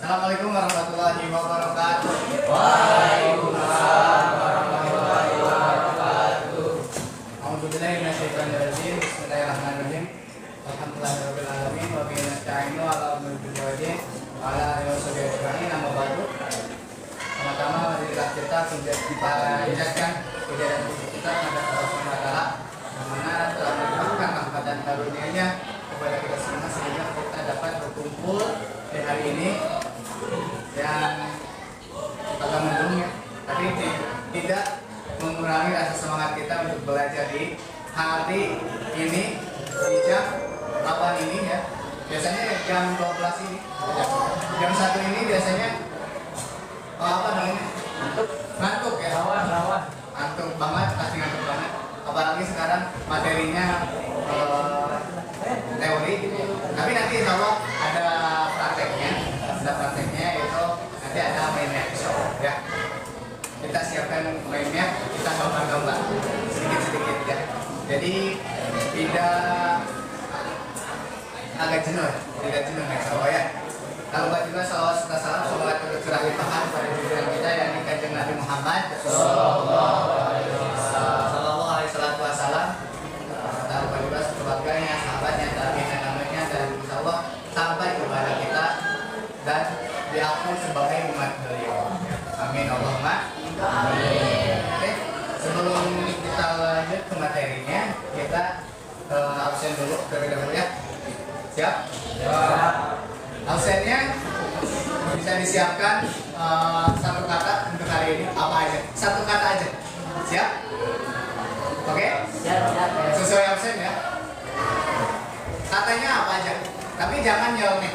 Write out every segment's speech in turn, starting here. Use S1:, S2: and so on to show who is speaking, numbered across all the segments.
S1: Assalamualaikum warahmatullahi wabarakatuh.
S2: Waalaikumsalam warahmatullahi wabarakatuh.
S1: A'udzubillahi minasyaitonirrajim. Bismillahirrahmanirrahim. Alhamdulillahirabbil alamin wa bihi nasta'inu ala umuri dunya wa ala alihi washabihi ajma'in. Amma ba'du. Pertama mari kita jelaskan kejadian kita pada Allah Subhanahu wa taala yang mana telah memberikan rahmat dan karunia-Nya kepada kita semua sehingga kita dapat berkumpul di hari ini yang agak mendung ya, tapi tidak mengurangi rasa semangat kita untuk belajar di hari ini di jam 8 ini ya. Biasanya jam 12 ini, jam 1 ini biasanya apa namanya? Ngantuk ya. Ngantuk banget, pasti ngantuk banget. Apalagi sekarang materinya teori gitu. Tapi nanti insya Allah ada prakteknya. Itu nanti ada mainnya ya. Kita siapkan mainnya, kita gambar-gambar sedikit-sedikit ya. Jadi tidak agak jenuh ya insya Allah ya. Kalau buat juga salawat serta salam semoga tercurah limpahan pada junjungan kita yakni Kanjeng Nabi Muhammad sallallahu alaihi wasallam. Lalu juga keluarganya, sahabatnya, tabi'in dan namanya dan insya Allah sampai kepada kita dan diakui sebagai umat beliau. Amin Allahumma amin. Oke, sebelum kita lanjut ke materinya, kita absen dulu terlebih dahulu ya. Siap? Absennya bisa disiapkan satu kata untuk hari ini apa aja? Satu kata aja. Siap? Oke?
S2: Siap.
S1: Sesuai absen ya. Katanya apa aja? Tapi jangan jawabnya.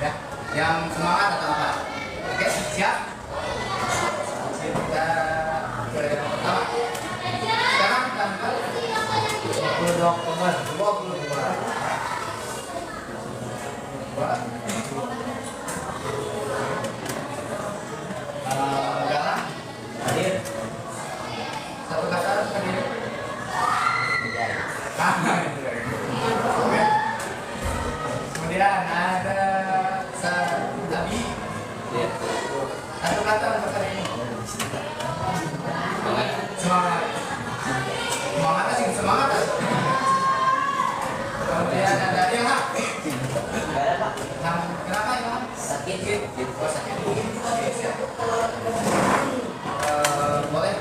S1: Ya. Yang semangat atau apa? Oke, siap? Kita mulai dengan pertama. Sekarang tanggal
S2: 22 Oktober
S1: 22. Galang
S2: hadir.
S1: satu kata hadir. Kemudian ada Abi. Satu kata untuk hari ini. Semangat. Semangat sih semangat. Kemudian ada Ilham.
S2: Enggak ada, Pak.
S1: Kenapa Ilham?
S2: Sakit.
S1: Oh, sakit. Oke, siap. Boleh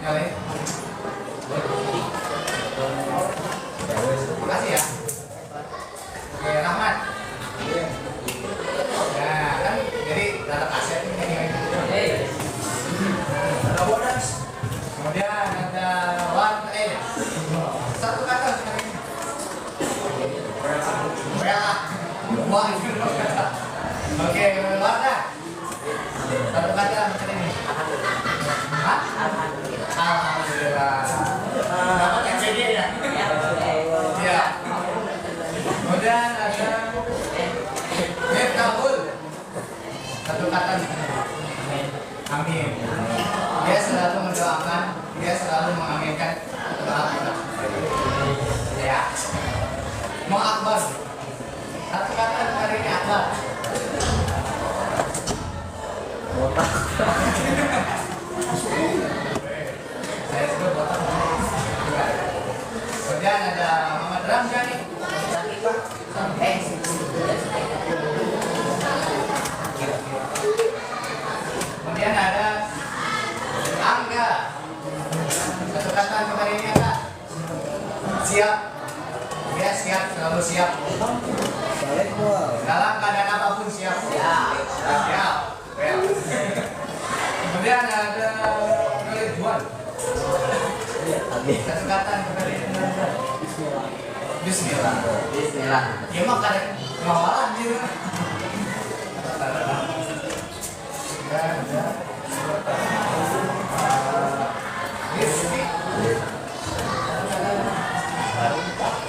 S1: nyalain. Terima kasih ya. Oke, Rahmat. Nah, kan jadi data kaset ini. Ada bonus. Kemudian ada satu kata sekarang ini. Wah, oke, Wardah. Satu kata sekarang ini. Hah? Alhamdulillah. Dapat yang CD ya? Iya. Kemudian ada Miftahul. Satu kata nih. Amin. Dia selalu mendoakan, dia selalu mengaminkan doa kita. Ya. Mau Akbar. Satu kata hari ini Akbar. Saya sebut botak. Kemudian ada Muhammad Ramjani. Kemudian ada Angga. Satu kata untuk hari ini Angga. Siap. Dia siap, selalu siap. Dalam keadaan apapun siap. Siap. Kemudian ada Ridwan. Satu kata untuk hari ini. Bismillah. Ya mah kadang ngawalan gitu.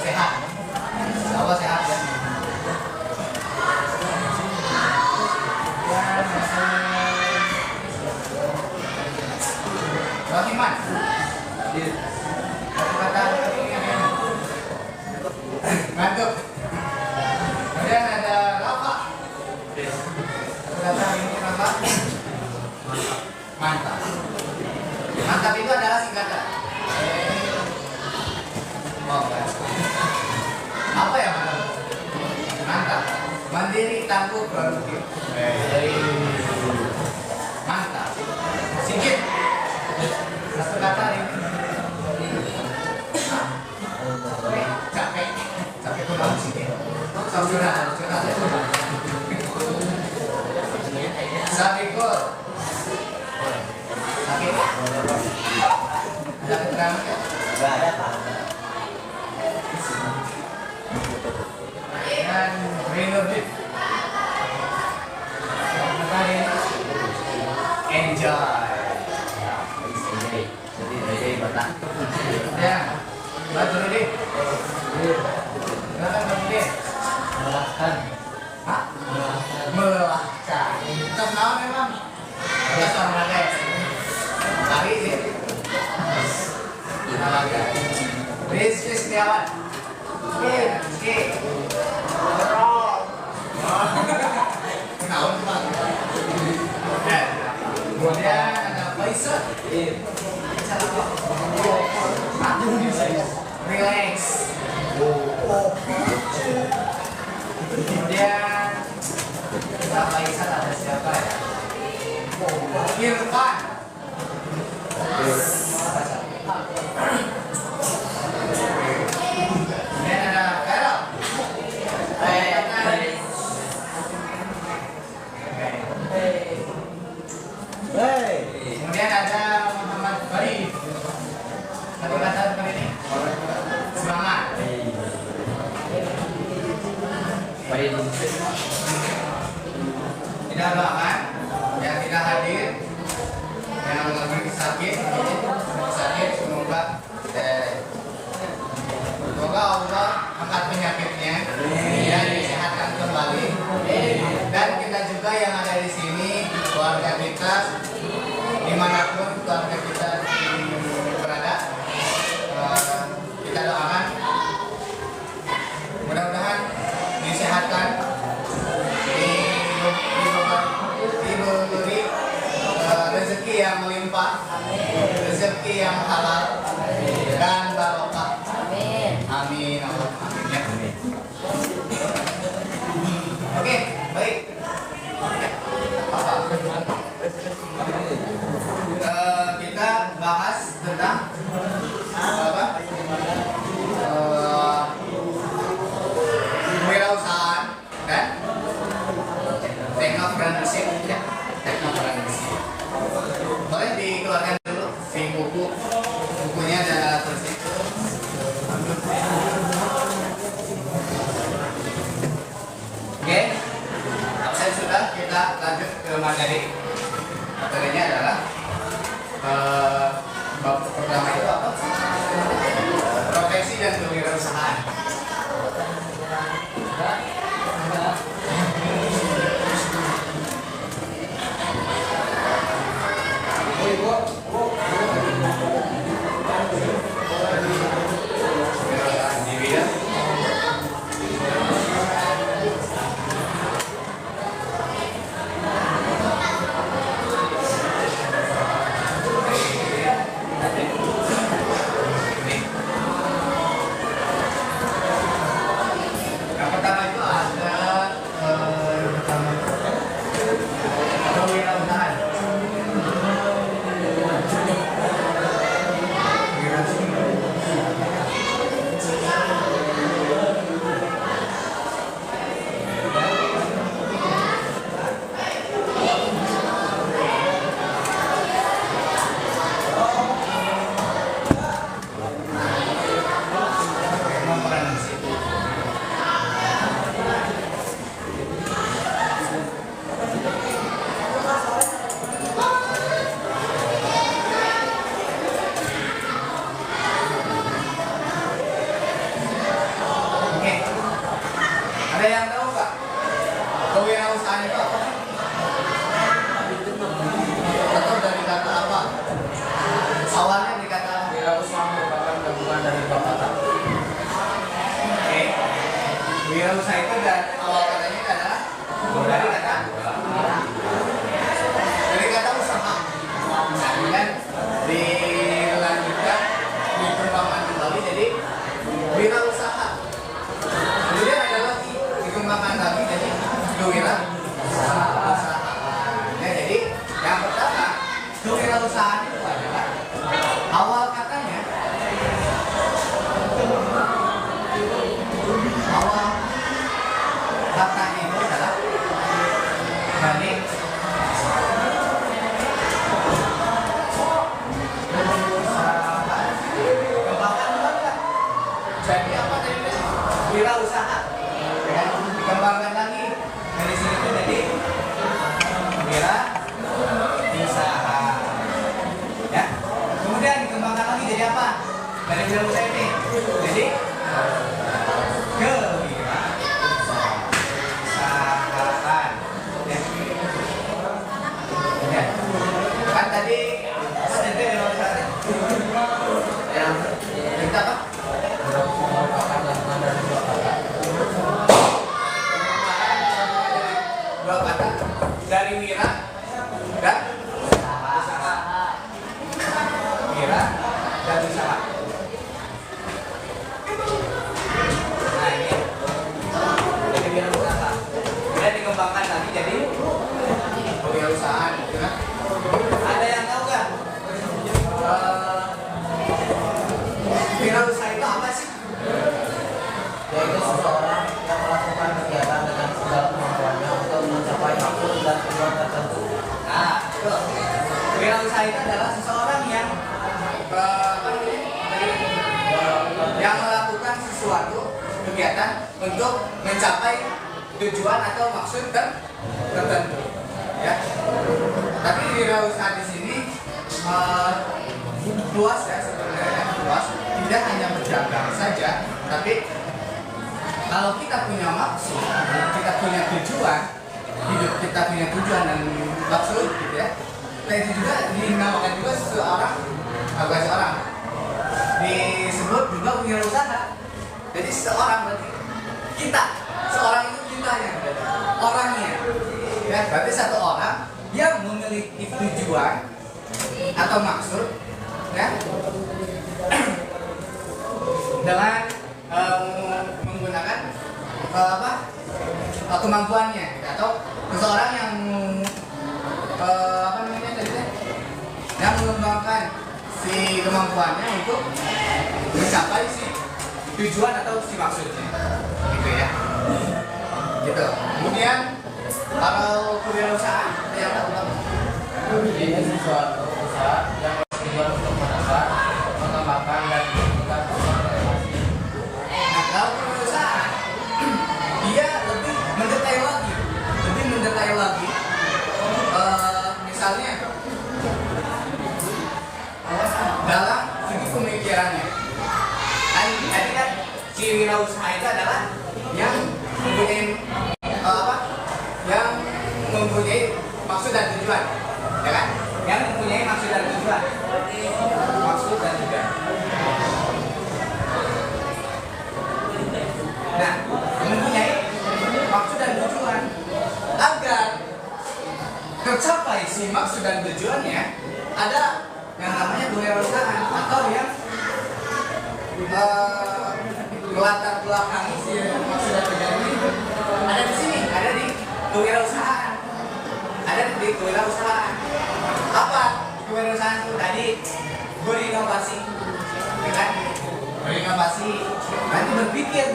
S1: Sehat. Allah sehat ya. Rohiman. Satu kata ngantuk. Kemudian ada mandiri, tangguh, produktif. Mantap. Sikit. Satu kata ini. Capek. Capek tuh banget sikit. Curhat. Sabikul. Sakit. Ada keterangan?
S2: Enggak ada, Pak.
S1: Dan Renodit. Enjoy.
S2: Jadi batang.
S1: Ya, Batu Rudi. Silakan Batu Rudi.
S2: Melelahkan.
S1: Hah? Melelahkan. Kenapa memang? Ada seorang lagi. Hari sih. Olahraga. Rizky Setiawan. Rizky. Kenapa Bang? Kemudian ada Faisal. Relax. Kemudian kita Faisal ada siapa ya? Irfan. Kemudian ada Carol. Kemudian ada Muhammad Farid. Satu kata seperti ini. Semangat. Tidak doakan yang tidak hadir, yang lagi sakit, semoga Allah angkat penyakitnya dan disehatkan kembali. Dan kita juga yang ada di sini, keluarga kita, dimanapun keluarga kita berada, kita doakan mudah-mudahan disehatkan, diberi rezeki yang melimpah, rezeki yang halal dan barokah. Amin. Amin. Ya. Oke, baik. Kita bahas tentang apa? Kewirausahaan dan teknopreneurship. Ya, teknopreneurship. Boleh dikeluarkan dulu si bukunya ada tulisnya. Oke, absen sudah, kita lanjut ke materi. Materinya adalah bab pertama itu apa? Profesi dan kewirausahaan. Kewirausahaan diri ya. kewirausahaan. Ya, jadi yang pertama kewirausahaan itu adalah awal katanya, itu adalah dari jadi apa tadi? Wirausaha. Ya, dikembangkan lagi dari sini tuh jadi wirausaha. Ya. Kemudian dikembangkan lagi jadi apa? Dari wirausaha ini. Jadi kewirausahaan. Ya. Kan tadi ada wirausaha. Yang kita apa? Dua kata dari wira dan usaha. Wira dan usaha. Nah ini jadi wira usaha. Kemudian dikembangkan lagi jadi kewirausahaan. Gitu kan? Ada yang tahu nggak? Wirausaha itu apa sih?
S2: Yaitu seseorang yang melakukan kegiatan dengan segala kemampuannya untuk mencapai maksud dan tujuan tertentu.
S1: Nah, betul. Wirausaha itu adalah seseorang yang yang melakukan sesuatu kegiatan untuk mencapai tujuan atau maksud tertentu. Ya. Tapi wirausaha di sini luas ya sebenarnya, luas. Tidak hanya berdagang saja, tapi kalau kita punya maksud, kita punya tujuan, hidup kita punya tujuan dan maksud, gitu ya. Nah itu juga dinamakan juga seseorang, disebut juga wirausaha. Jadi seseorang berarti kita, seorang itu kitanya, orangnya. Ya, berarti satu orang yang memiliki tujuan atau maksud, ya, dengan menggunakan kemampuannya, atau seseorang yang yang mengembangkan si kemampuannya untuk mencapai si tujuan atau si maksudnya, gitu ya, gitu. Kemudian kalau kewirausahaan yang
S2: Ini sesuatu usaha yang bertujuan untuk menambah, mengembangkan dan meningkatkan relasi.
S1: nah, kalau kewirausahaan dia lebih mendetail lagi, misalnya dalam segi pemikirannya. Tadi kan si wirausaha itu adalah yang mempunyai yang mempunyai maksud dan tujuan, ya kan? Yang mempunyai maksud dan tujuan. Nah, mempunyai maksud dan tujuan. Agar tercapai si maksud dan tujuannya, ada yang namanya kewirausahaan atau yang melatar belakangi si maksud dan tujuan ini ada di sini, ada di kewirausahaan. Apa kewirausahaan itu? Tadi berinovasi, ya kan? Berinovasi, nanti berpikir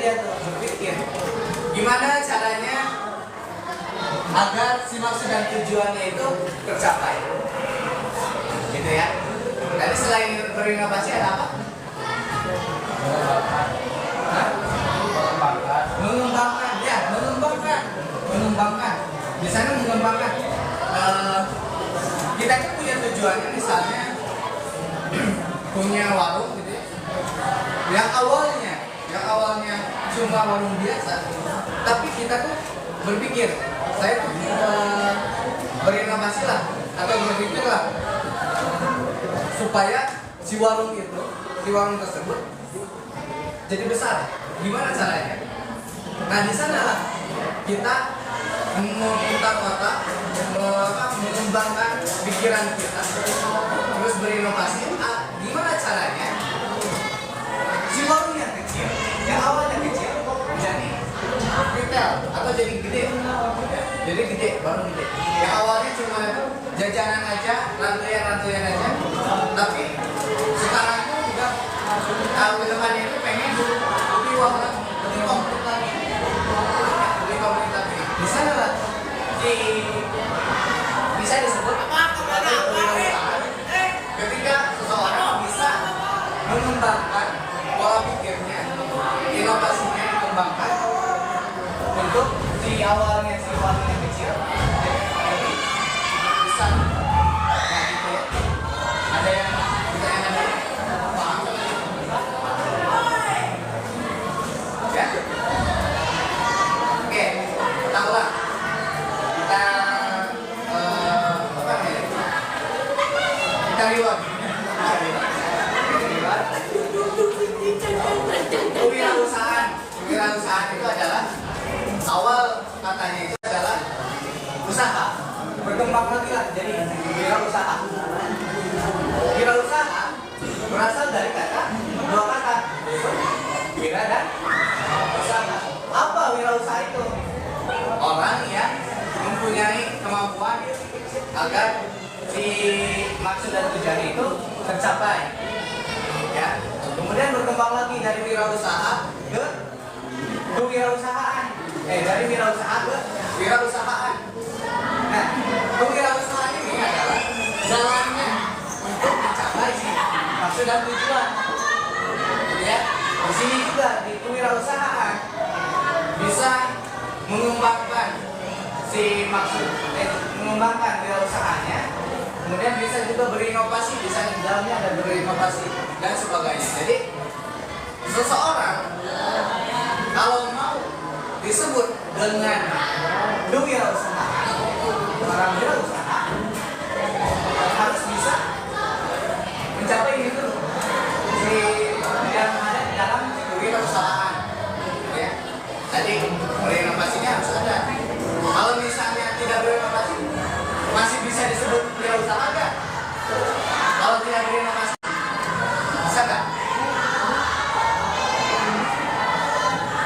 S1: gimana caranya agar si maksud dan tujuannya itu tercapai, gitu ya. Tadi selain berinovasi ada apa? Mengembangkan. Di sana mengembangkan. Kita itu punya tujuannya, misalnya punya warung, gitu ya. Yang awalnya cuma warung biasa, tapi kita tuh berpikir, saya tuh berinovasi lah atau berpikir lah supaya si warung tersebut jadi besar. Gimana caranya? Nah di sana kita memutar otak, mengembangkan pikiran kita, terus berinovasi. Gimana caranya si warung yang kecil, yang awalnya kecil, jadi retail atau jadi gede, ya. jadi gede, baru gede. Yang awalnya cuma jajanan aja, rantaian aja, tapi sekarang tuh udah kedepannya itu pengen lebih wah lagi, lebih komplit lagi, bisa nggak? Bisa disebut ketika seseorang bisa mengembangkan pola pikirnya, inovasinya dikembangkan untuk di awalnya si warnanya kecil jadi besar. Nah gitu ya. Ada yang pertanyaan lagi? Paham? Ya? Oke, kita ulang. Kita apa namanya? Kita reward. Kewirausahaan itu adalah awal katanya itu adalah usaha, berkembang lagi lah jadi wirausaha. Wirausaha berasal dari kata dua kata, wira dan usaha. Apa wirausaha itu? Orang yang mempunyai kemampuan agar si maksud dan tujuan itu tercapai. Ya, kemudian berkembang lagi dari wirausaha ke kewirausahaan. Dari wirausaha ke wirausahaan. Nah, kewirausahaan ini adalah jalannya untuk mencapai si maksud dan tujuan. Ya, di sini juga di kewirausahaan bisa mengembangkan si maksud, mengembangkan wirausahaannya. Kemudian bisa juga berinovasi, bisa di dalamnya ada berinovasi dan sebagainya. Jadi seseorang kalau mau disebut dengan wirausaha, orang wirausaha harus bisa mencapai ini dulu, si yang ada di dalam kewirausahaan. Ya, jadi berinovasinya harus ada. Kalau misalnya tidak berinovasi, masih bisa disebut wirausaha nggak? Kalau tidak berinovasi, bisa nggak?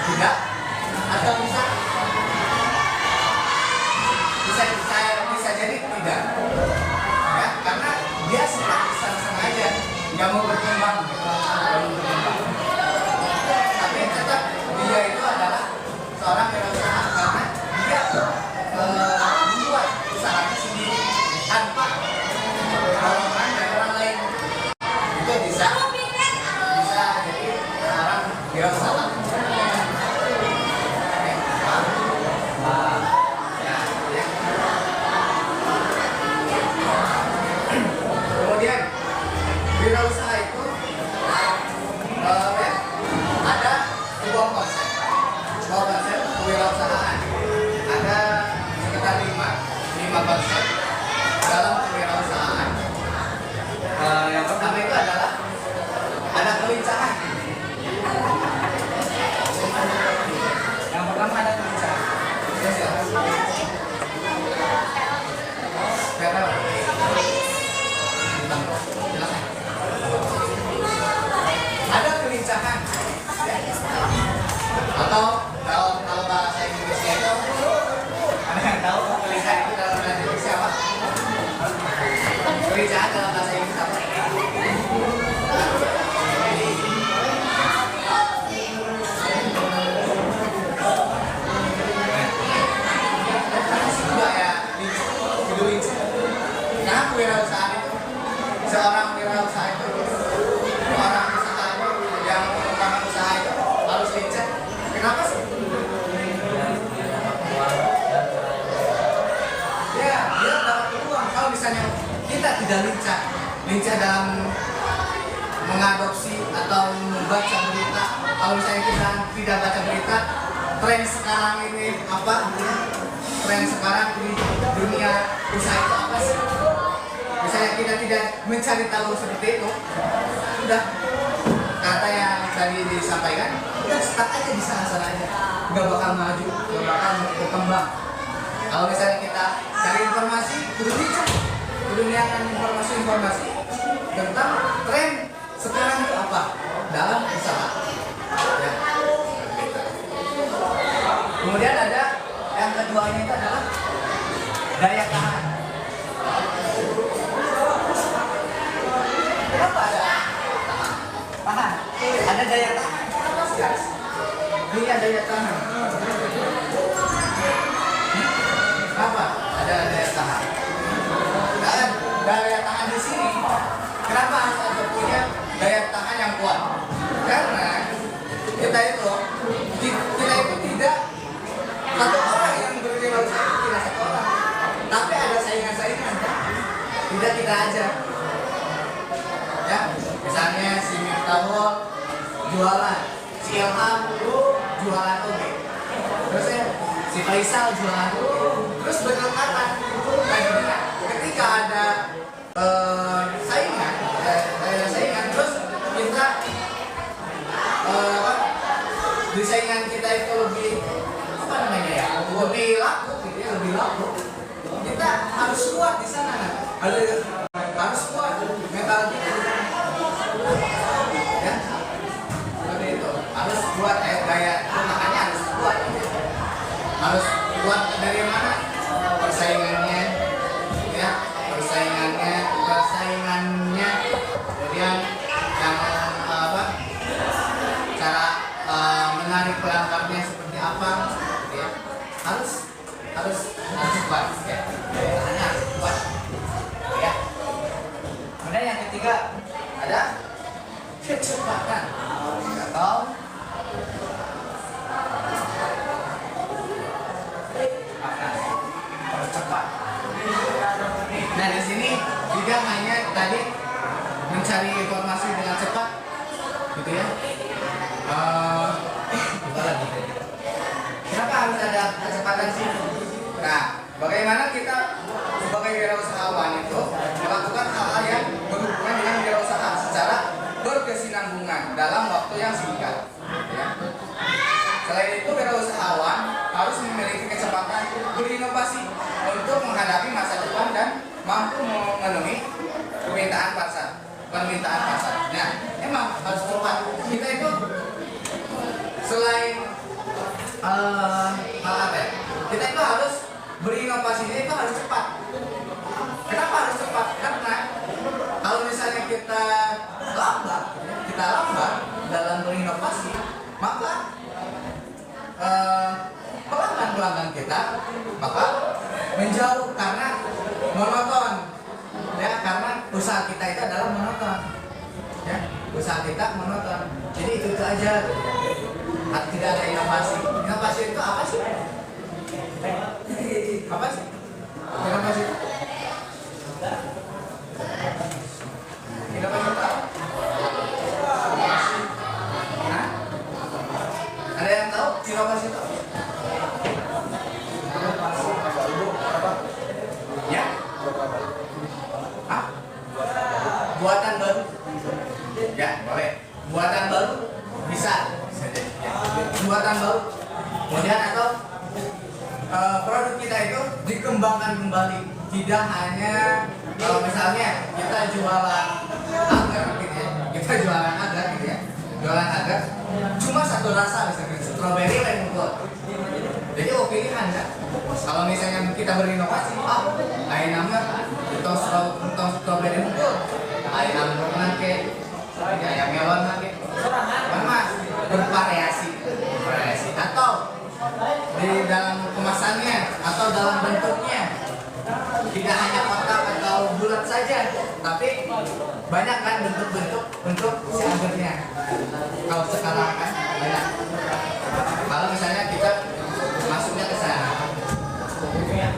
S1: Tidak? Atau bisa? Bisa jadi tidak. Ya, karena dia senang aja, nggak mau berkembang, Tapi tetap dia itu adalah seorang wirausaha karena dia membuat usahanya sendiri tanpa pertolongan dari orang lain. Itu bisa jadi seorang wirausaha. Kemudian wirausaha itu ada sebuah konsep kewirausahaan. Ada sekitar lima konsep dalam kewirausahaan. Yang pertama itu adalah ada kelincahan. Yang pertama ada kelincahan. Ada kelincahan, atau kalau bahasa Inggrisnya itu ada yang tahu kelincahan itu dalam bahasa Inggris apa? Kelincahan dalam bahasa Inggris apa? Juga ya, lincu. Karena kewirausahaan itu, seorang wirausaha itu, orang usaha itu yang mengembangkan usaha itu harus lincah. Kenapa sih? Ya, dia dapat peluang. Kalau misalnya kita tidak lincah dalam mengadopsi atau membaca berita. Kalau misalnya kita tidak baca berita, tren sekarang ini apa? Tren sekarang di dunia usaha itu apa sih? Misalnya kita tidak mencari tahu seperti itu, udah kata yang tadi disampaikan, udah stuck aja di sana-sana aja, nggak bakal maju, nggak bakal berkembang. Kalau misalnya kita cari informasi, kudu lihat informasi tentang tren sekarang itu apa dalam usaha. Ya. Kemudian ada yang keduanya itu adalah daya tahan. Kenapa ada tahan? Ada daya tahan. Ini ada daya tahan. Apa? Ada daya tahan. Dan daya tahan di sini. Kenapa harus ada punya daya tahan yang kuat? Karena kita itu tidak satu orang yang berwirausaha, tidak satu orang, tapi ada saingan-saingan. Tidak kita aja. Ya, misalnya si Miftahul jualan, si Ilham jualan oke, terus ya si Faisal jualan oke, terus berdekatan. Nah, ketika ada saingan, terus kita di saingan kita itu lebih apa namanya ya, lebih laku gitu ya, lebih laku. Kita harus kuat di sana, harus kuat mental kita. Ya, seperti itu. Harus kuat daya makanya harus kuat. Harus kuat dari mana? Persaingannya, ya, persaingannya. Kemudian yang apa? Cara menarik pelanggannya seperti apa? Gitu ya. Harus kuat. Ya. Hanya harus kuat. Ya. Kemudian yang ketiga ada kecepatan atau cepat. Nah di sini juga hanya tadi mencari informasi dengan cepat, gitu ya. Apa lagi? Kenapa harus ada kecepatan sih? Nah, bagaimana kita sebagai wirausahawan itu melakukan hal-hal yang berhubungan dengan wirausaha secara berkesinambungan dalam waktu yang singkat. Ya. Selain itu, wirausahawan harus memiliki kecepatan berinovasi untuk menghadapi masa depan dan mampu memenuhi permintaan pasar. Nah, emang harus cepat. Kita itu selain hal apa ya? Kita itu harus berinovasinya itu harus cepat. Kenapa harus cepat? Karena kalau misalnya kita lambat dalam berinovasi, maka pelanggan kita bakal menjauh karena monoton. Ya, karena usaha kita itu adalah monoton. Ya, usaha kita monoton. Jadi itu aja. Tidak ada inovasi. Inovasi itu apa sih? Apa sih? Inovasi itu? Inovasi itu apa? Hah? Ada yang tahu inovasi itu? Ya? Hah? Buatan baru? Ya, boleh. Buatan baru bisa jadi. Buatan baru. Kemudian atau produk kita itu dikembangkan kembali. Tidak hanya kalau misalnya kita jualan agar gitu ya. Jualan agar cuma satu rasa misalnya strawberry lemon gold. Jadi pilihan kan. Kalau misalnya kita berinovasi, lain nama untuk strawberry lemon gold. Lain nama nangke, ya melon nangke. Mas bervariasi atau di dalam kemasannya atau dalam bentuknya tidak hanya kotak atau bulat saja, tapi banyak kan bentuk si agarnya. Kalau sekarang kan banyak. Kalau misalnya kita masuknya ke sana. Kemudian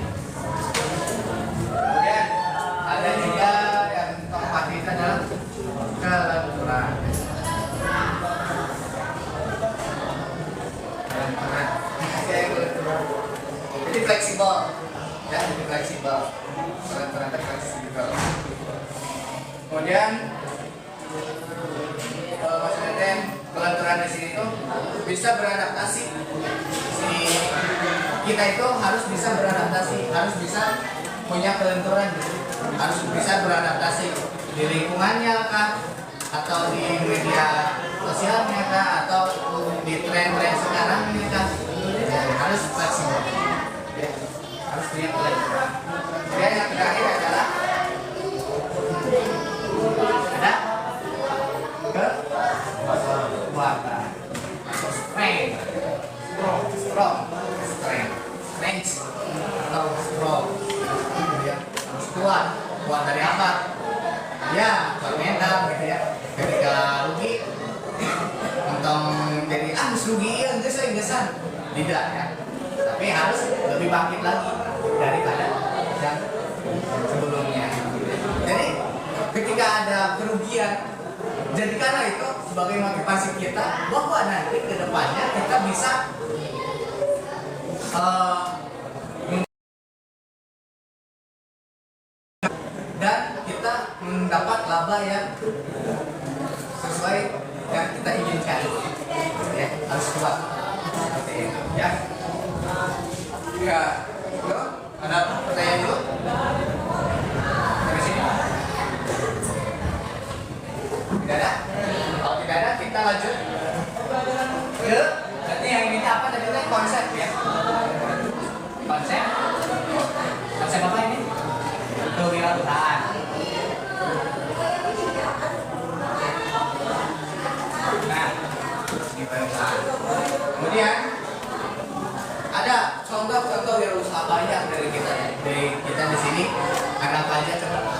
S1: ada juga yang keempat itu adalah kelenturan. Jadi fleksibel, ya, fleksibel. Kelenturan fleksibel. Kemudian maksudnya kelenturan di sini itu bisa beradaptasi. Kita itu harus bisa beradaptasi, harus bisa punya kelenturan, harus bisa beradaptasi di lingkungannya kah, atau di media sosialnya kah, atau di tren-tren sekarang ini kah. Ya, harus fleksibel, ya, harus punya kelenturan. kuat. Kuat dari apa? Ya, kuat mental gitu ya. Ketika rugi, untung jadi rugi ya, gesan. Tidak ya. Tapi harus lebih bangkit lagi daripada yang sebelumnya. Jadi ketika ada kerugian, jadikanlah itu sebagai motivasi kita bahwa nanti ke depannya kita bisa dan kita mendapat laba yang sesuai yang kita inginkan. Ya, harus kuat. Seperti itu, ya. Ya, lo ada pertanyaan dulu? Dari sini? Tidak ada? Kalau tidak ada, kita lanjut ke berarti yang ini apa tadi kan konsep ya? Konsep apa ini? Kewirausahaan. Nah, ini kewirausahaan. Kemudian ada contoh-contoh wirausaha banyak dari kita di sini. Ada apa aja coba?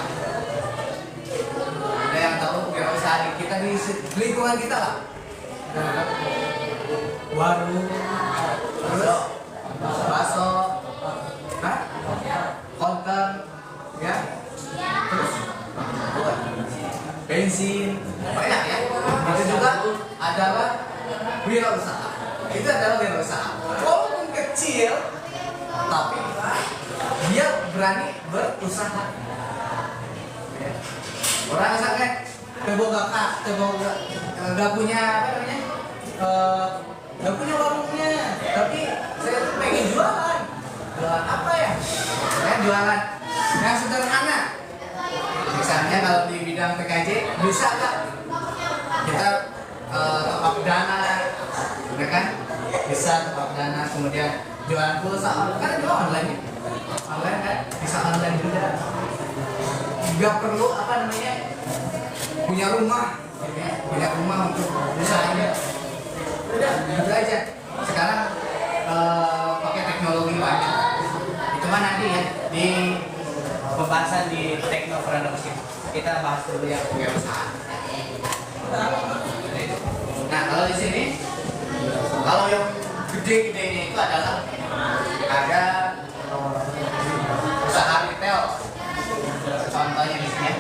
S1: Ada yang tahu wirausaha kita di lingkungan kita lah? Warung, terus bakso, konter, ya, terus bensin, banyak ya. Itu juga adalah wirausaha. Itu adalah wirausaha. Walaupun kecil, tapi dia berani berusaha. Ya. Orang misalkan nggak punya apa namanya, nggak punya warungnya, tapi saya tuh pengen jualan. Jualan apa ya? Saya jualan yang sederhana. Misalnya kalau di bidang PKJ bisa nggak kita top up dana, ya kan? Bisa top up dana, kemudian jualan pulsa, kan juga online, online kan? Bisa online juga. Nggak perlu apa namanya punya rumah, ya? Punya rumah untuk usahanya. Udah, gitu aja. Sekarang pakai teknologi banyak. Itu mah nanti ya di pembahasan di teknokranos kita bahas dulu yang kewirausahaan. Nah, kalau di sini, kalau yang gede-gedenya itu adalah ada usaha retail. Contohnya di sini.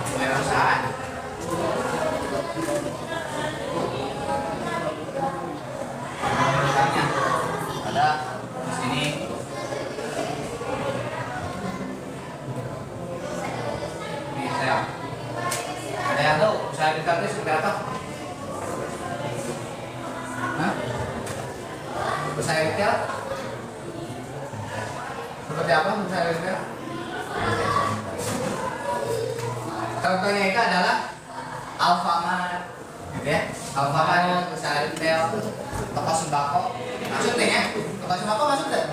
S1: Kewirausahaan. Misalnya ada di sini retail. Ada yang tahu usaha retail itu seperti apa? Hah? Usaha retail seperti apa usaha retail? Contohnya itu adalah Alfamart, gitu ya. Alfamart usaha retail, toko sembako. Maksudnya ya, toko sembako masuk nggak?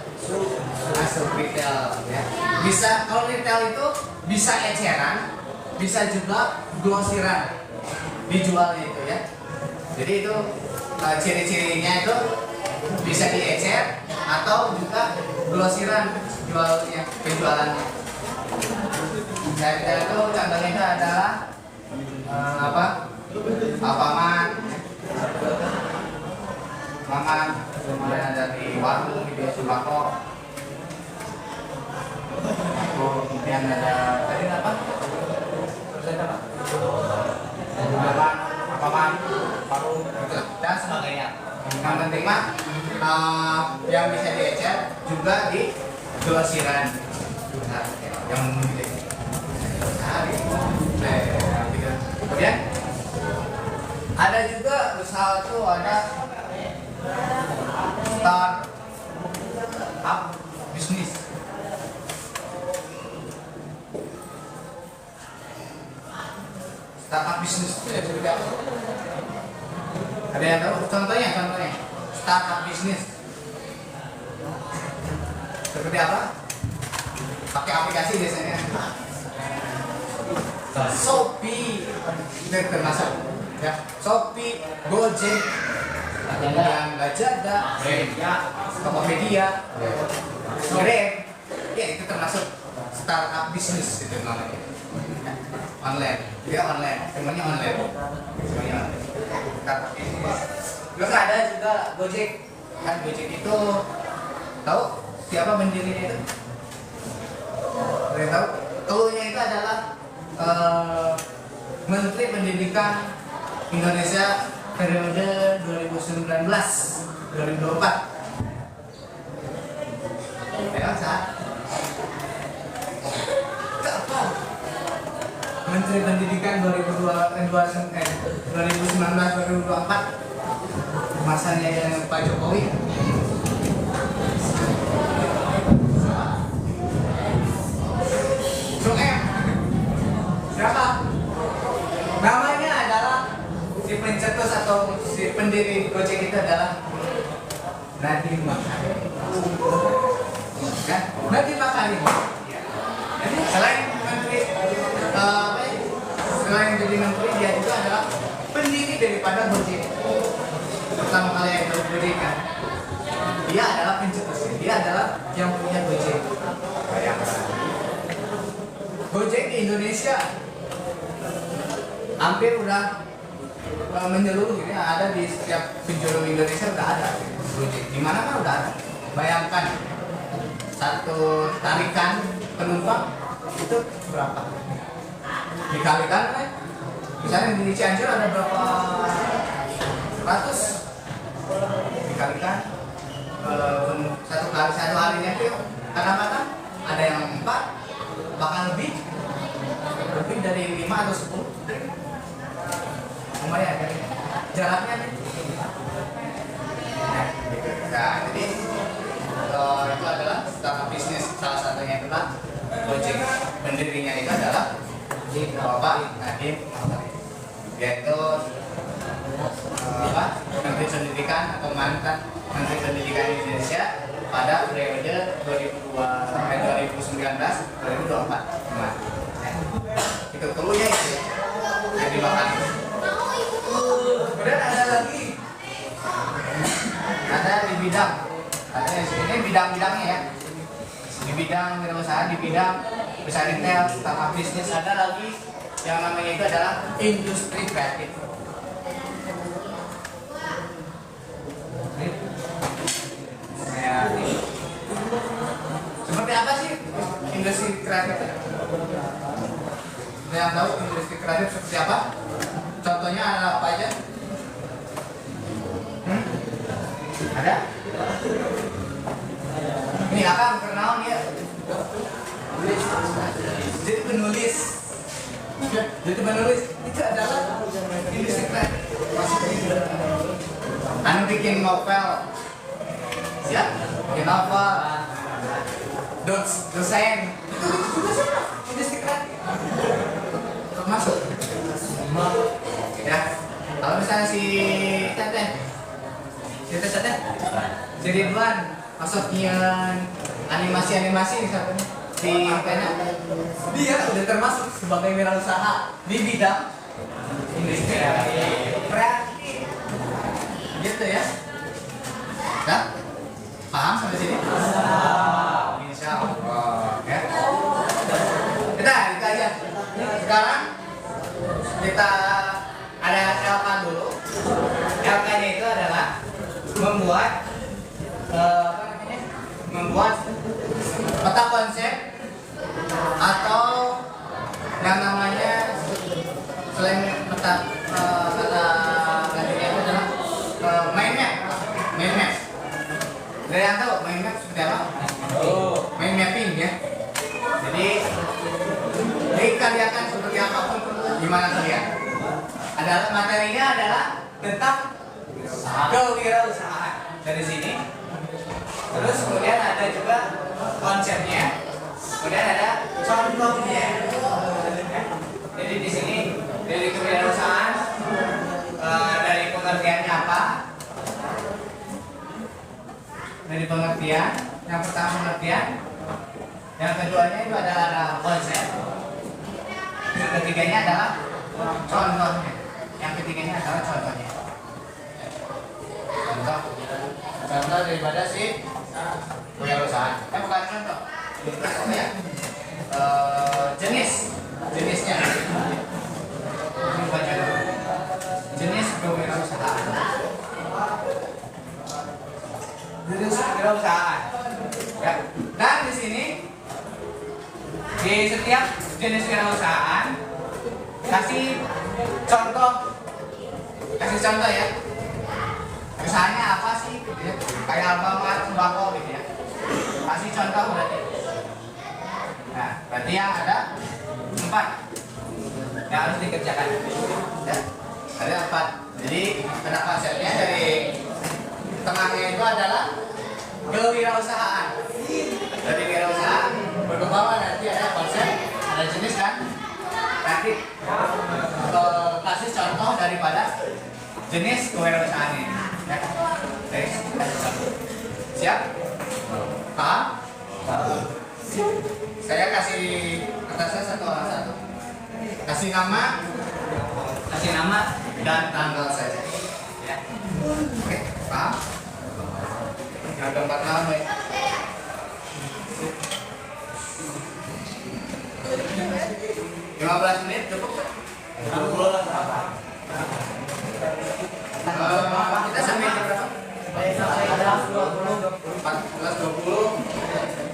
S1: Masuk retail, ya. Bisa kalau retail itu bisa eceran, bisa juga glosiran dijual itu ya. Jadi itu ciri-cirinya itu bisa diecer atau juga glosiran penjualannya. Saya itu contohnya itu adalah apa? Alfamart, kemudian ada di warung, di sembako. Kemudian ada tadi apa? Terus ada apa? Alfamart, warung, dan sebagainya. Yang penting mah yang bisa diecer juga di glosiran. Nah, yang kemudian ada juga usaha itu ada start up bisnis. Startup bisnis itu ya seperti apa? Ada yang tahu? Contohnya startup bisnis seperti apa? Pakai aplikasi biasanya. Shopee itu termasuk ya. Shopee, Gojek, kemudian Lazada, Tokopedia, Grab, ya itu termasuk startup bisnis itu namanya. Online, dia online, semuanya online, semuanya online. Startup bisnis. Terus ada juga Gojek, kan Gojek itu tahu siapa pendirinya itu? Kalian tahu? Keluarnya itu adalah Menteri Pendidikan Indonesia periode 2019-2024. Ya, saat apa? Menteri Pendidikan 2019-2024 masanya yang Pak Jokowi. Siapa? Namanya adalah si pencetus atau si pendiri Gojek itu adalah Nadiem Makarim. Kan? Nadiem Makarim. Jadi selain menteri, selain jadi menteri, dia juga adalah pendiri daripada Gojek. Pertama kali yang Gojek kan, dia adalah pencetusnya. Dia adalah yang punya Gojek. Gojek di Indonesia hampir udah menyeluruh ini, ada di setiap penjuru Indonesia udah ada Gojek. Di mana kan udah ada. Bayangkan satu tarikan penumpang itu berapa? Dikalikan kan? Misalnya di Cianjur ada berapa ratus? Dikalikan satu harinya itu kadang-kadang ada yang 4, bahkan lebih dari 5 atau 10. Lumayan kan? Jaraknya nih. Nah, jadi itu adalah startup bisnis, salah satunya adalah Gojek. Pendirinya itu adalah Bapak Nadiem Makarim. Yaitu Menteri Pendidikan atau mantan Menteri Pendidikan Indonesia pada periode 2019-2024. Itu keluarnya itu yang dimakan. Kemudian ada lagi, ada di bidang, ada ini bidang-bidangnya ya. Di bidang wirausaha, di bidang usaha retail, startup bisnis, ada lagi yang namanya itu adalah industri kreatif. Seperti apa sih industri kreatif? Yang tahu industri kreatif seperti apa? Contohnya ada apa aja? Ada? Ini akan kenal dia. Jadi penulis. Jadi penulis itu adalah industri kreatif. Anu bikin novel. Siap? Bikin novel. Dosen. Itu juga sama industri kreatif. Masuk. Ya. Kalau misalnya si Teteh, si Ridwan masuknya animasi misalnya di kayaknya dia udah termasuk sebagai wirausaha di bidang industri kreatif. Gitu ya. Nah, paham sampai sini? Insya Allah. Ya. Kita itu aja. Sekarang kita ada LK dulu. LK-nya itu adalah membuat peta konsep atau yang namanya selain peta gantinya itu adalah mind map. Ada yang tahu mind map seperti apa? Mind mapping ya. Jadi dikaryakan seperti apapun gimana kalian? Adalah materinya adalah tentang kewirausahaan dari sini. Terus kemudian ada juga konsepnya. Kemudian ada contohnya. Jadi di sini dari kewirausahaan dari pengertiannya apa? Dari pengertian, yang pertama pengertian, yang keduanya itu adalah konsep. Yang ketiganya adalah contohnya. Yang ketiganya adalah contohnya. contoh daripada si kewirausahaan. Bukan contoh. Ya. Jenisnya. Ini baca dulu. Jenis kewirausahaan. Jenis kewirausahaan. Ya. Dan di sini di setiap jenis kewirausahaan kasih contoh ya. Usahanya apa sih? Gitu ya. Kayak Alfamart, sembako gitu ya. Kasih contoh berarti. Nah, berarti yang ada 4 yang harus dikerjakan. Ya. Ada 4. Jadi kenapa konsepnya dari tengahnya itu adalah kewirausahaan. Dari kewirausahaan berkembang nanti ada konsep, ada jenis kan. Nanti kasih contoh daripada jenis kewirausahaan ini. Ya. Siap? Paham? Saya kasih kertasnya satu orang satu. Kasih nama dan tanggal saja. Ya. Oke, paham? Ada 4 nama ya. 15 menit cukup?
S2: 60 lah berapa?
S1: Kita sampai jam berapa?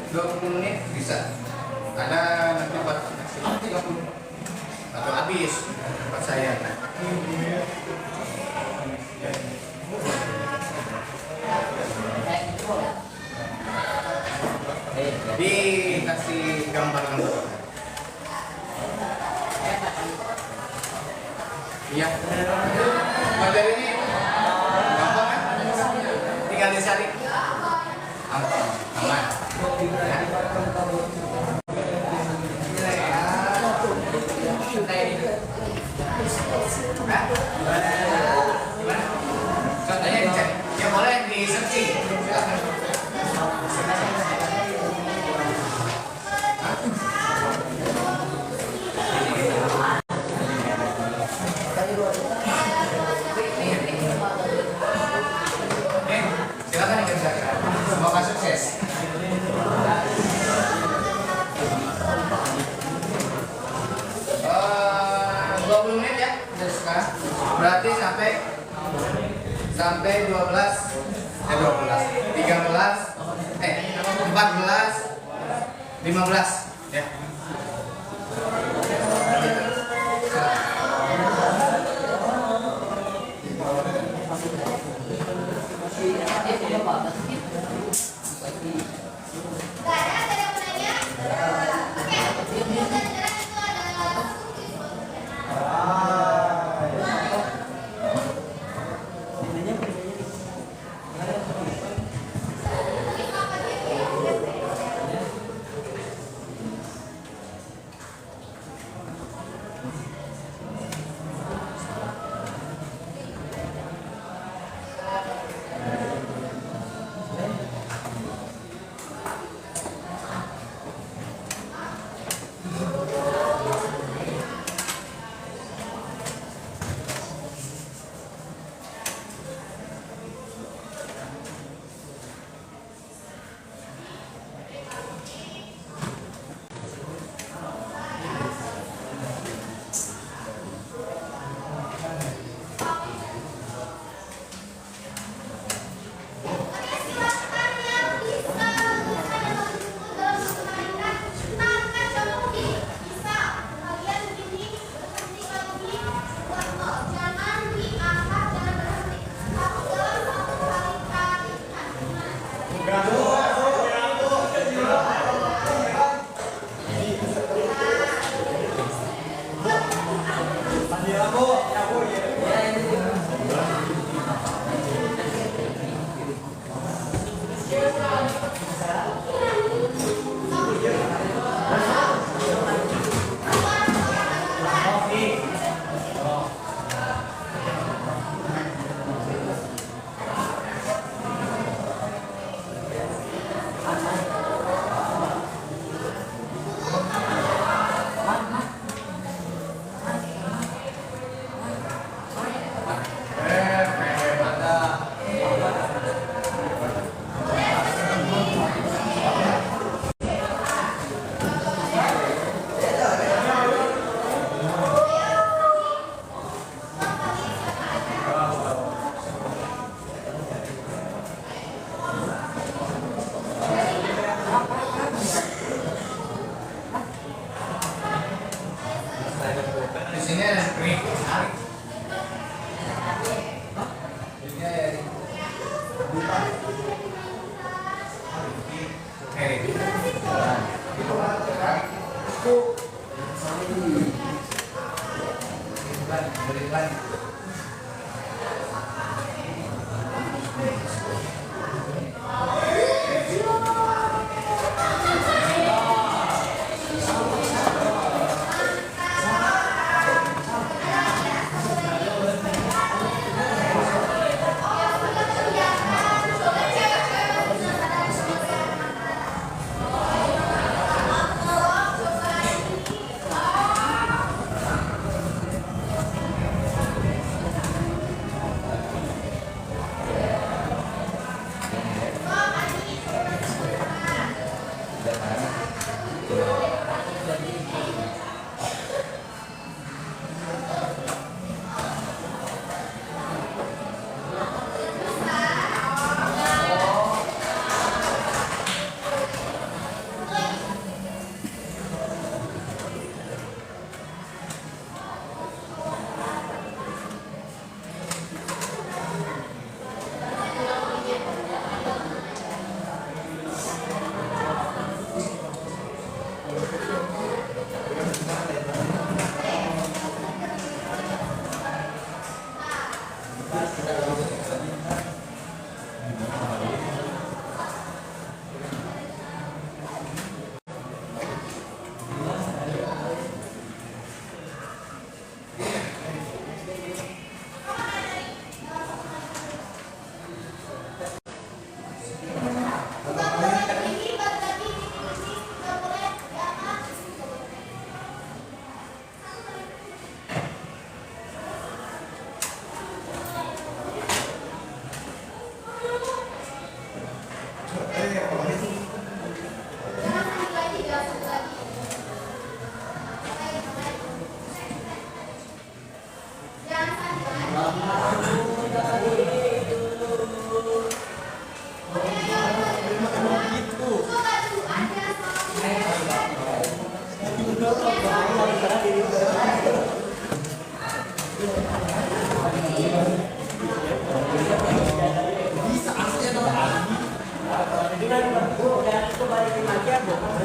S1: 20 menit bisa. Ada nanti 30 atau habis buat saya. Dikasih gambar-gambar. Iya. Materi ini gampang kan? Tinggal disalin. Aman. Contohnya dicek. Ya boleh di searching. Silakan. Silakan dikerjakan. Semoga sukses. 20 menit ya dari sekarang. Berarti sampai 12 13 14 15 ya.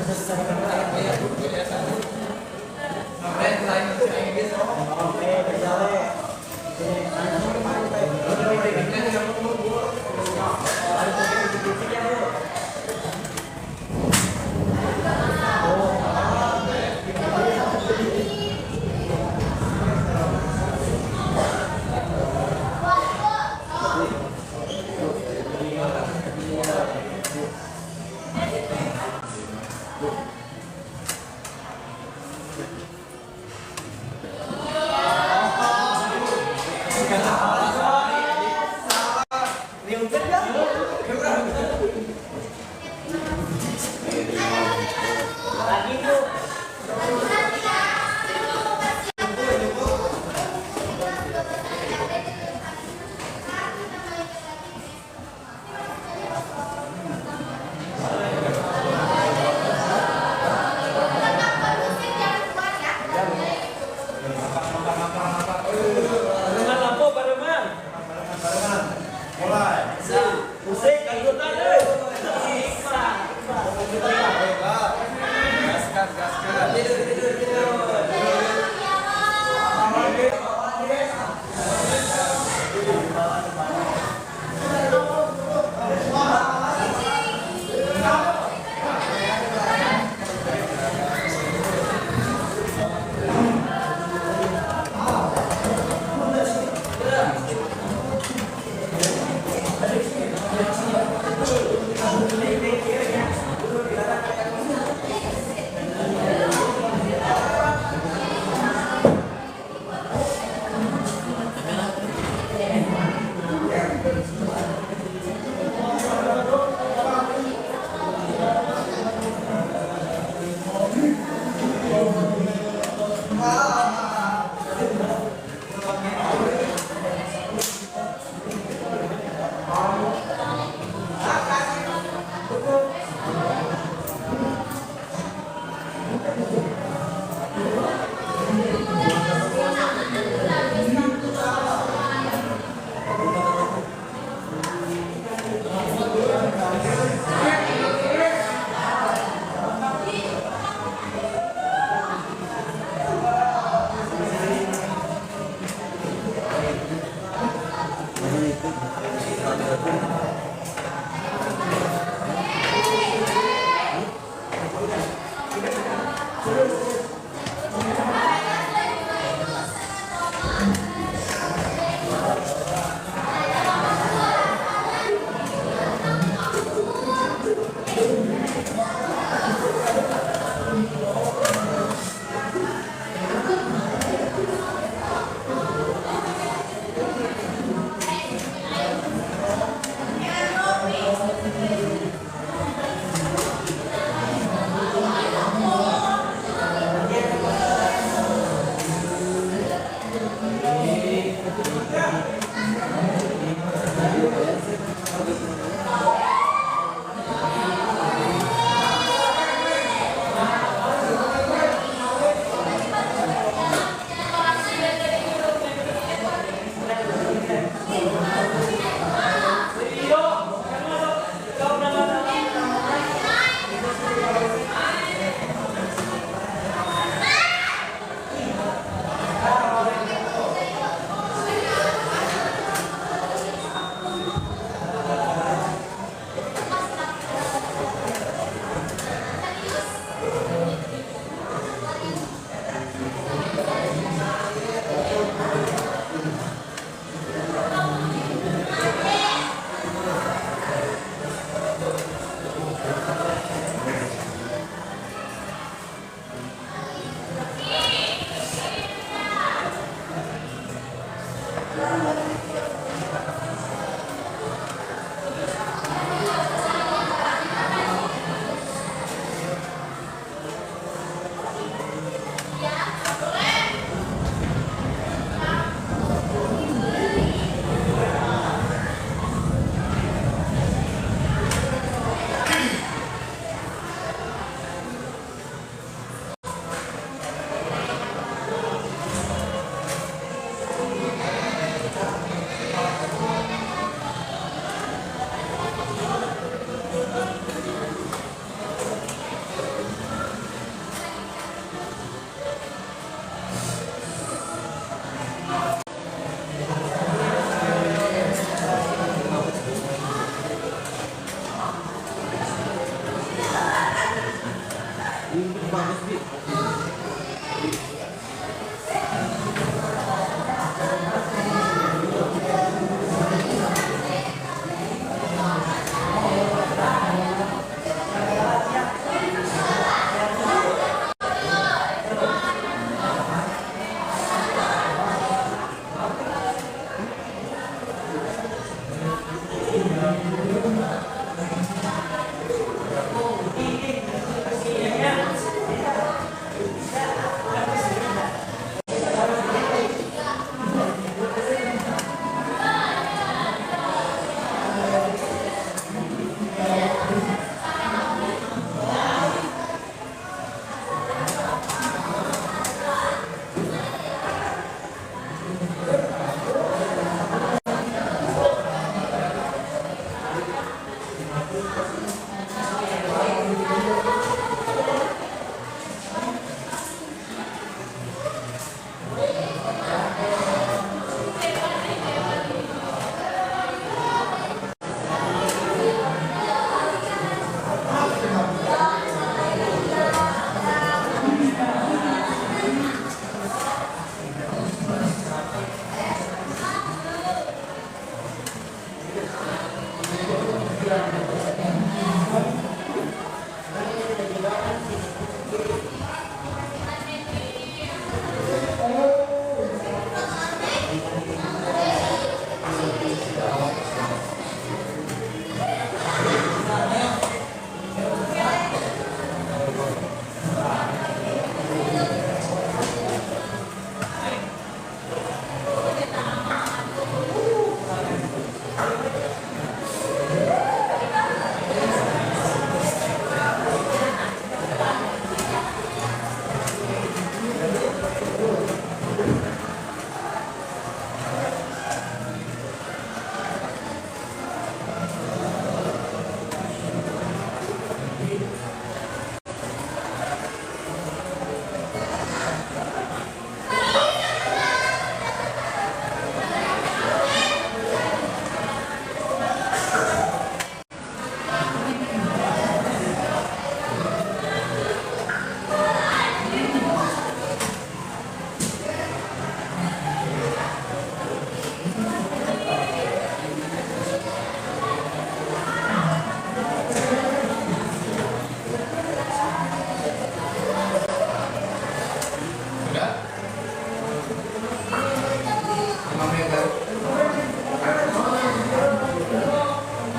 S1: Friend, lain sa English.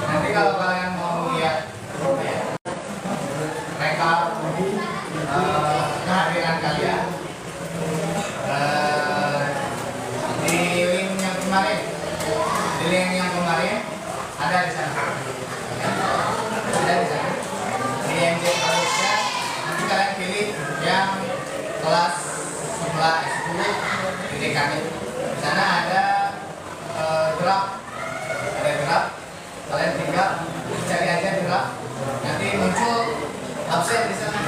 S1: Nanti kalau kalian mau lihat rekap kehadiran kalian di link yang kemarin, ada di sana, ada di sana di MJ Malaysia. Nanti kalian pilih yang kelas 11 S10 di DKM. Di sana ada draft, kalian tinggal cari aja draft, nanti muncul absen di sana.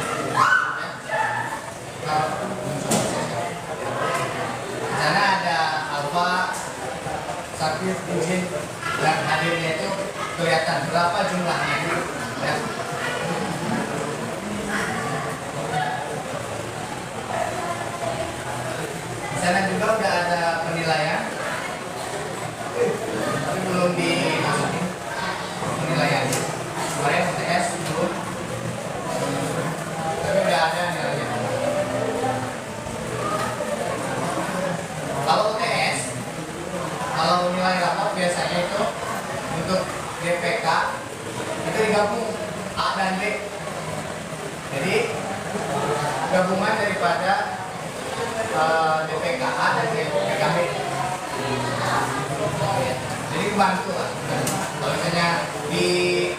S1: Di sana ada alfa, sakit, izin, dan hadirnya itu kelihatan berapa jumlahnya. Ya. Di sana juga udah ada penilaian, tapi belum dimasukin penilaian. Kemarin UTS belum, tapi udah ada nilainya. Kalau UTS, kalau nilai rapor biasanya itu untuk DPK itu digabung A dan B. Jadi gabungan daripada DPK A dan DPK B. Jadi bantu lah. Kalau misalnya di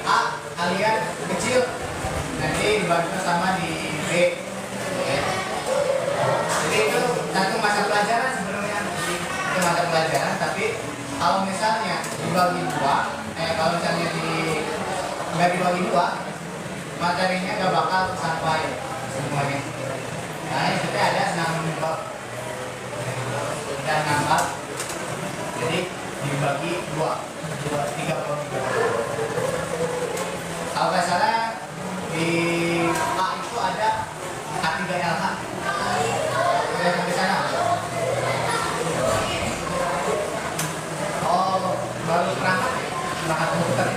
S1: A kalian kecil, nanti dibantu sama di B. Ya. Jadi itu satu masa pelajaran sebenarnya, itu mata pelajaran. Tapi kalau misalnya dibagi dua, kalau misalnya nggak dibagi dua, materinya nggak bakal sampai semuanya. Nah, itu ada 6 bab dan 6 bab. Jadi dibagi dua, 3 bab. Kalau nggak salah di A itu ada K3LH. Udah sampai sana? Oh, baru perangkat komputer.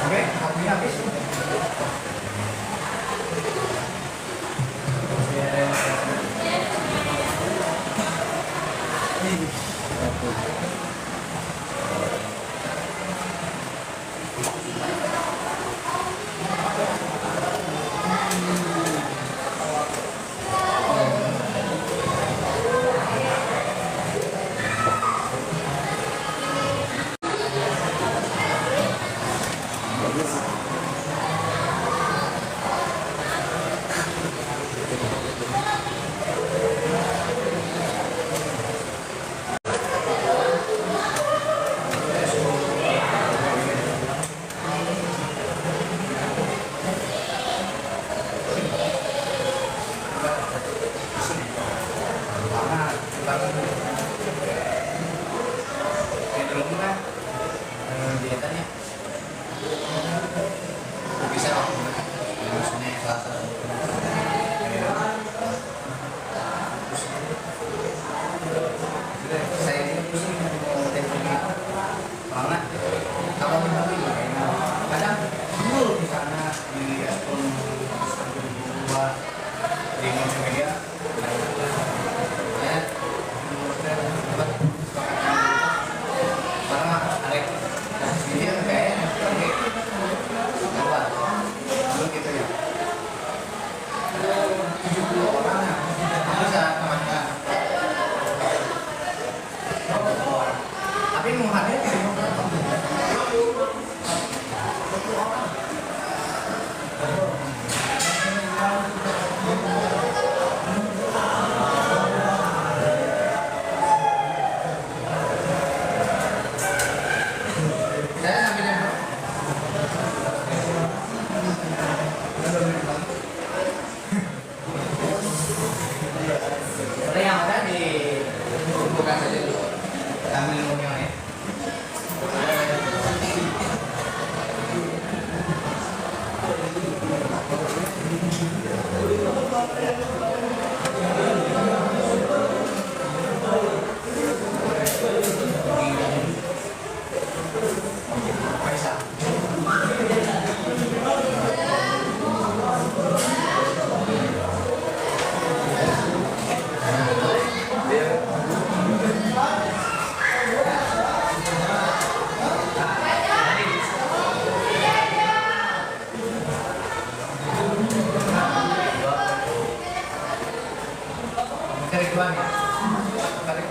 S1: Oke, waktunya habis. Bisa maksudnya salah satu saya ini pusing mau telepon itu karena kalau kadang dulu di sana di akun dua di media ya karena ada ini kayaknya pakai keluar dulu gitu ya 70 orang ya bisa namanya tapi mau hadir di saya sambil nembak. Udah yang ada di bukan saja dulu. Ambil minumnya ya. Tarik duluan ya. Tarik.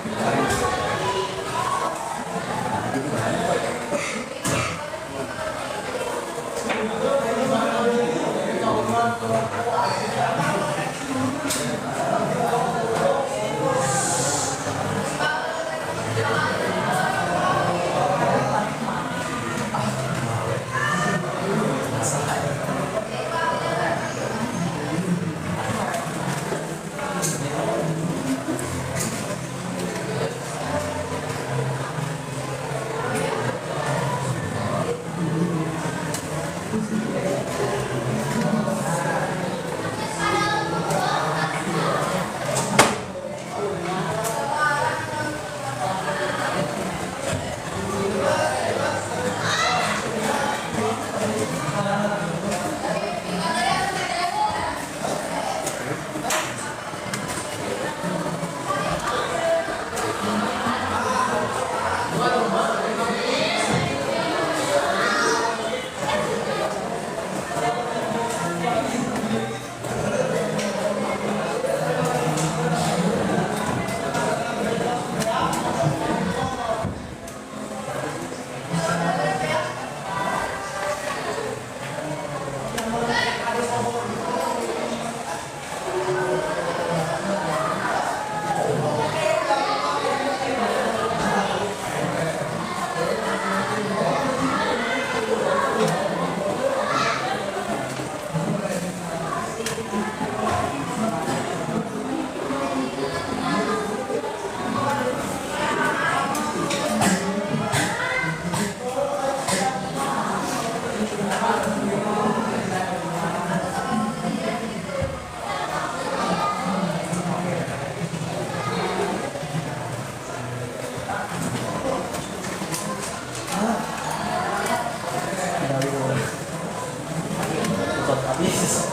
S2: Cepat habis.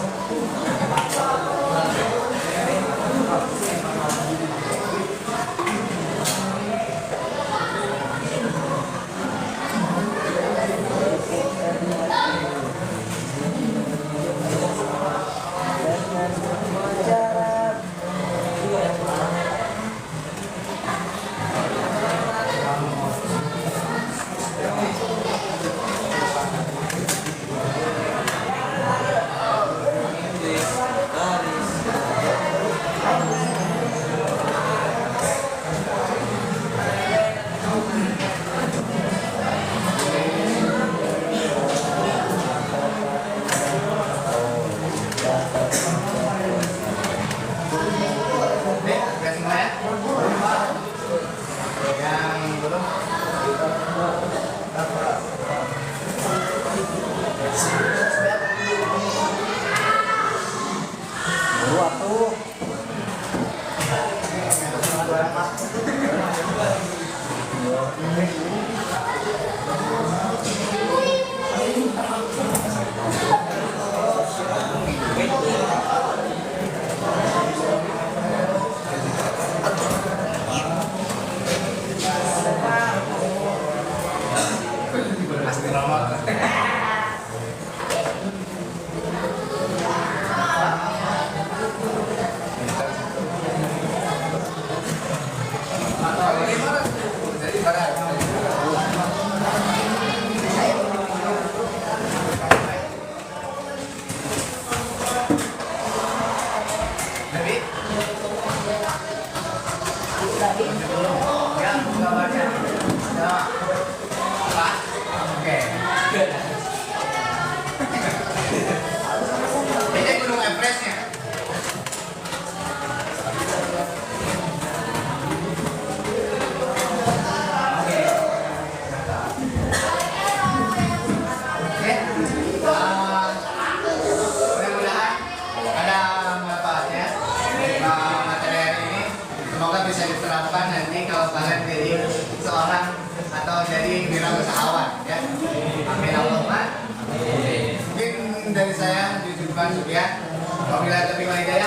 S1: Dek, udah semua ya? Yang belum?
S2: Baru aku.
S1: Ini Gunung Everestnya. Mudah-mudahan ada manfaatnya materi hari ini. Semoga bisa diterapkan nanti kalau kalian jadi seorang atau jadi wirausahawan ya. Amin Allahumma. Mungkin dari saya Yusuf Subian. Wabillahi taufiq wal hidayah.